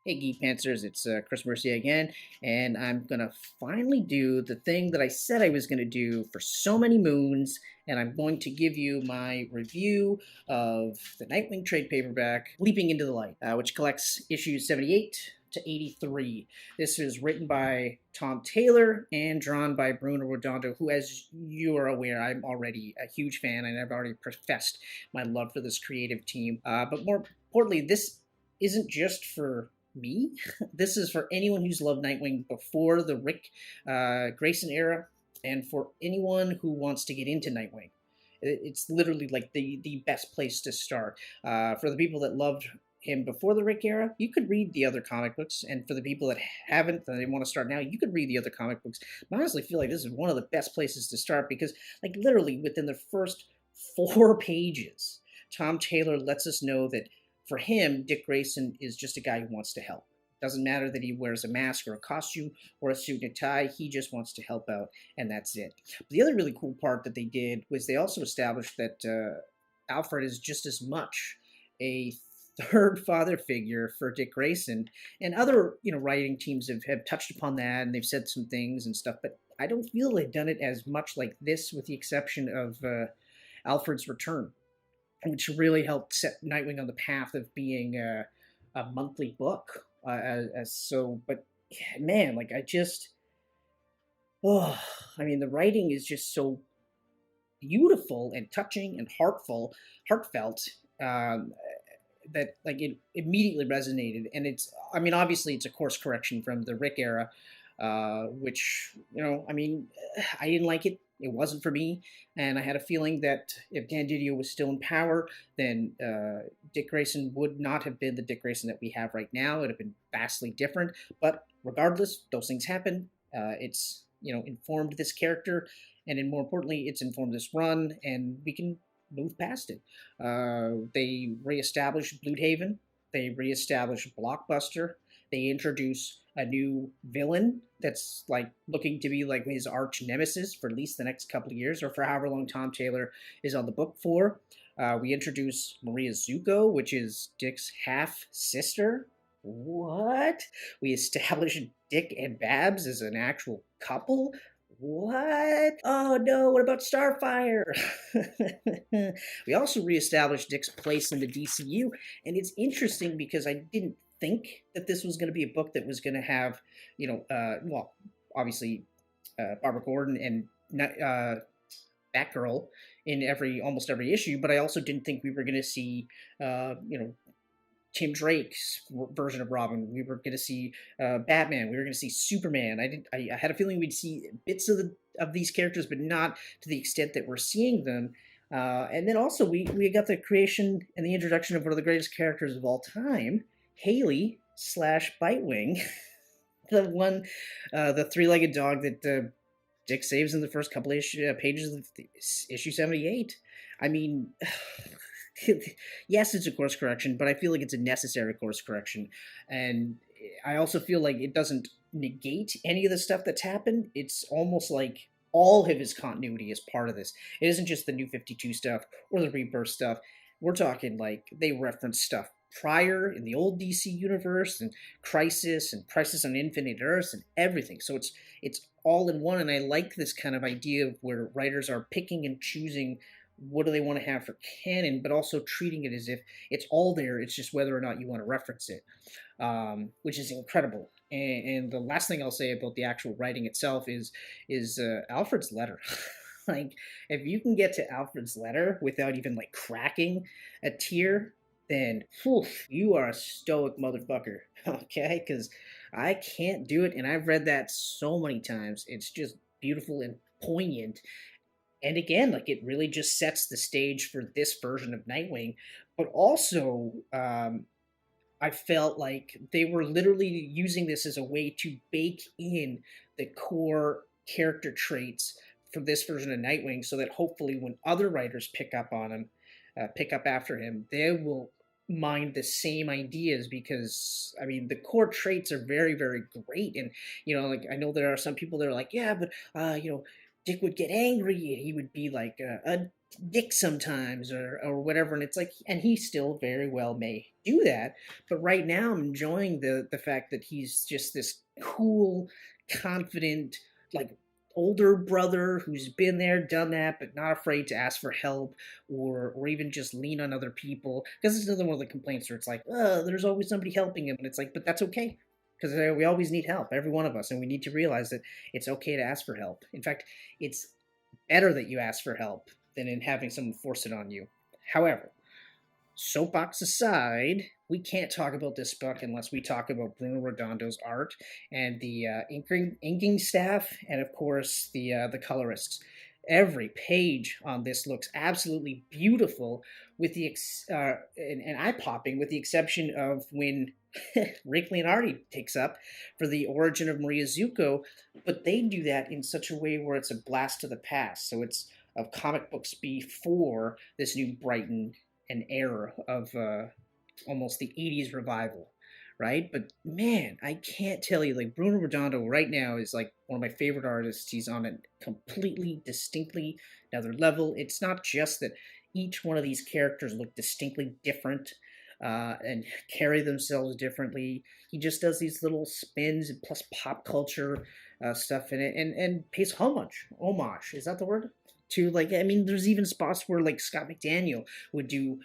Hey, Geek Pantsers, it's Chris Mercier again, and I'm gonna finally do the thing that I said I was gonna do for so many moons, and I'm going to give you my review of the Nightwing trade paperback, Leaping into the Light, which collects issues 78 to 83. This is written by Tom Taylor and drawn by Bruno Redondo, who, as you are aware, I'm already a huge fan, and I've already professed my love for this creative team. But more importantly, this isn't just for me. This is for anyone who's loved Nightwing before the Rick Grayson era, and for anyone who wants to get into Nightwing. It's literally like the best place to start. For the people that loved him before the Rick era, you could read the other comic books, and for the people that haven't, that they want to start now, you could read the other comic books. I honestly feel like this is one of the best places to start because, like, literally within the first 4 pages, Tom Taylor lets us know that for him, Dick Grayson is just a guy who wants to help. Doesn't matter that he wears a mask or a costume or a suit and a tie, he just wants to help out, and that's it. But the other really cool part that they did was they also established that Alfred is just as much a third father figure for Dick Grayson, and other writing teams have touched upon that, and they've said some things and stuff, but I don't feel they've done it as much like this, with the exception of Alfred's return, which really helped set Nightwing on the path of being a monthly book. But man, like oh, I mean, the writing is just so beautiful and touching and heartfelt. That like it immediately resonated, and I mean, obviously it's a course correction from the Rick era, which I mean, I didn't like it. It wasn't for me, and I had a feeling that if Dan Didio was still in power, then Dick Grayson would not have been the Dick Grayson that we have right now. It would have been vastly different. But regardless, those things happen. It's informed this character, and then more importantly, it's informed this run, and we can move past it. They reestablished Bloodhaven. They reestablished Blockbuster. They introduce a new villain that's like looking to be like his arch nemesis for at least the next couple of years, or for however long Tom Taylor is on the book for. We introduce Maria Zuko, which is Dick's half sister. What? We establish Dick and Babs as an actual couple. What? Oh no, what about Starfire? We also reestablished Dick's place in the DCU, and it's interesting because I didn't think that this was going to be a book that was going to have, well, obviously Barbara Gordon and Batgirl in almost every issue, but I also didn't think we were going to see, Tim Drake's version of Robin. We were going to see Batman. We were going to see Superman. I had a feeling we'd see bits of these characters, but not to the extent that we're seeing them. And then also we got the creation and the introduction of one of the greatest characters of all time, Haley / Bitewing, the three-legged dog that Dick saves in the first couple of pages of issue 78. I mean, yes, it's a course correction, but I feel like it's a necessary course correction. And I also feel like it doesn't negate any of the stuff that's happened. It's almost like all of his continuity is part of this. It isn't just the New 52 stuff or the Rebirth stuff. We're talking like they reference stuff prior in the old DC universe, and Crisis on Infinite Earths and everything. So it's all in one, and I like this kind of idea of where writers are picking and choosing what do they want to have for canon, but also treating it as if it's all there. It's just whether or not you want to reference it, which is incredible. And the last thing I'll say about the actual writing itself is Alfred's letter. Like, if you can get to Alfred's letter without even like cracking a tear, then whew, you are a stoic motherfucker. Okay, because I can't do it, and I've read that so many times. It's just beautiful and poignant. And again, like, it really just sets the stage for this version of Nightwing. But also, I felt like they were literally using this as a way to bake in the core character traits for this version of Nightwing, so that hopefully when other writers pick up on him, pick up after him, they will mind the same ideas, because I mean the core traits are very, very great. And like, I know there are some people that are like, yeah, but Dick would get angry and he would be like a dick sometimes or whatever, and it's like, and he still very well may do that, but right now I'm enjoying the fact that he's just this cool, confident, like, older brother who's been there, done that, but not afraid to ask for help or even just lean on other people. Because it's another one of the complaints where it's like, there's always somebody helping him, and it's like, but that's okay. Because we always need help, every one of us, and we need to realize that it's okay to ask for help. In fact, it's better that you ask for help than in having someone force it on you. However, soapbox aside, we can't talk about this book unless we talk about Bruno Redondo's art and the inking staff, and of course the colorists. Every page on this looks absolutely beautiful, with and eye popping, with the exception of when Rick Leonardi takes up for the origin of Maria Zuko, but they do that in such a way where it's a blast to the past. So it's of comic books before this new Brighton and era of almost the 80s revival, right? But man, I can't tell you, like, Bruno Redondo right now is like one of my favorite artists. He's on a completely, distinctly another level. It's not just that each one of these characters look distinctly different and carry themselves differently. He just does these little spins and plus pop culture stuff in it, and pays homage. Is that the word? To, like, I mean, there's even spots where like Scott McDaniel would do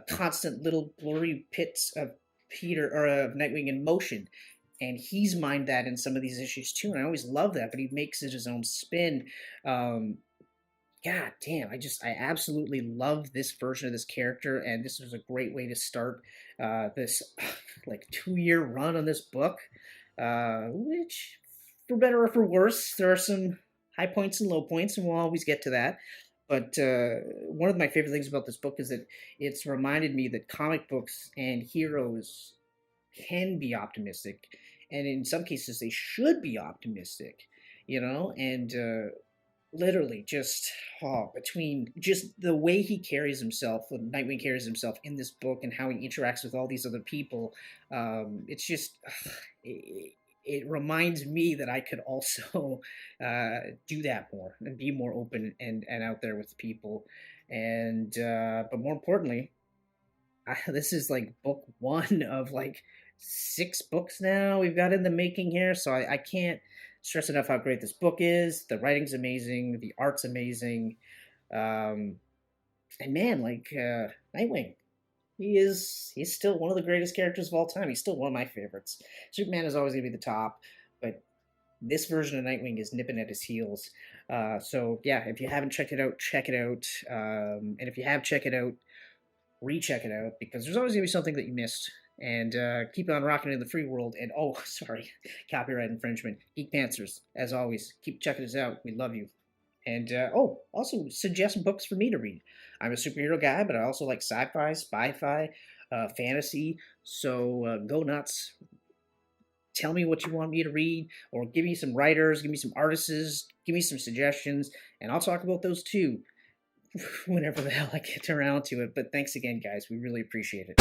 constant little blurry pits of Peter or of Nightwing in motion, and he's mined that in some of these issues too. And I always love that, but he makes it his own spin. God damn, I absolutely love this version of this character, and this was a great way to start this like 2-year run on this book, which, for better or for worse, there are some high points and low points, and we'll always get to that. But one of my favorite things about this book is that it's reminded me that comic books and heroes can be optimistic, and in some cases they should be optimistic, and literally just between just the way he carries himself, when Nightwing carries himself in this book, and how he interacts with all these other people, it's just it reminds me that I could also do that more and be more open and out there with people. And but more importantly, this is like book 1 of like 6 books now we've got in the making here, so I can't stress enough how great this book is. The writing's amazing, the art's amazing, and man, like, Nightwing, he's still one of the greatest characters of all time. He's still one of my favorites. Superman is always going to be the top, but this version of Nightwing is nipping at his heels. So yeah, if you haven't checked it out, check it out. And if you have checked it out, recheck it out, because there's always going to be something that you missed. And keep on rocking in the free world. And oh, sorry, copyright infringement. Geek Pantsers, as always, keep checking us out. We love you. And also suggest books for me to read. I'm a superhero guy, but I also like sci-fi, spy-fi, fantasy. So go nuts. Tell me what you want me to read, or give me some writers, give me some artists, give me some suggestions, and I'll talk about those too whenever the hell I get around to it. But thanks again, guys. We really appreciate it.